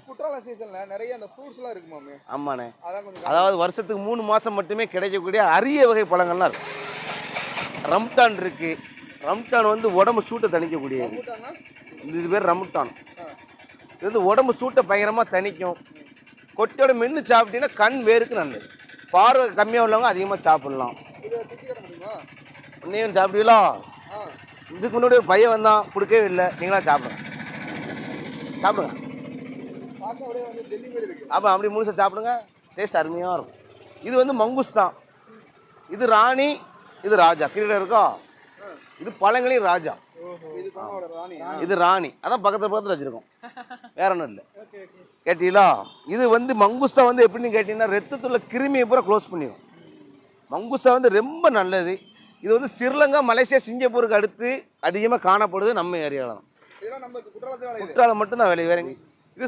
குற்றால சீசன்ல நிறைய அந்த ஃப்ரூட்ஸ்லாம் இருக்குமாமே. ஆமாண்ணே. அதான் கொஞ்சம் அதாவது வருஷத்துக்கு 3 மாதம் மட்டுமே கிடைக்கக்கூடிய அரிய வகை பழங்கள்லாம் இருக்கு. ரம்டான் இருக்கு. ரம்டான் வந்து உடம்பு சூட்டை தணிக்கக்கூடியது. ரம்பூட்டான்னா? இது பேர் ரம்டான். ஆ. இது வந்து உடம்பு சூட்டை பயங்கரமாக தணிக்கும். கொட்டையோட மென்று சாப்பிட்டீங்கன்னா கண் வேருக்கு நல்லது. பார்வை கம்மியாக உள்ளவங்க அதிகமாக சாப்பிடலாம். இதை பிச்சுக்கிற முடியுமா? நீயும் சாப்பிடுவீங்களா? ஆ. இதுக்கு முன்னாடி ஒரு பையன் வந்தான், கொடுக்கவே இல்லை. நீங்களா சாப்பிடுங்க, சாப்பிடுங்க. பார்க்க அப்படியே வந்து டெல்லி மாதிரி இருக்கு. அப்போ அப்படி முழுசாக சாப்பிடுங்க, டேஸ்ட் அருமையாக இருக்கும். இது வந்து மங்குஸ்தான். இது ராணி, இது ராஜா. கிரீடம் இருக்கா? இது பழங்களின் ராஜா. இது பொண்ணோட ராணி. இது ராணி. அதான் பக்கத்தில் வச்சுருக்கோம், வேற ஒன்றும் இல்லை. கேட்டீங்களா? இது வந்து மங்குஸ்தா வந்து எப்படின்னு கேட்டிங்கன்னா ரத்தத்துள்ள கிருமியை பூரா க்ளோஸ் பண்ணிடும். மங்குஸ்தா வந்து ரொம்ப நல்லது. இது வந்து ஸ்ரீலங்கா, மலேசியா, சிங்கப்பூருக்கு அடுத்து அதிகமாக காணப்படுது நம்ம ஏரியாவில் தான். இதெல்லாம் நம்ம குற்றாலத்தில் குற்றாலம் மட்டும்தான் வேலை. வேற இது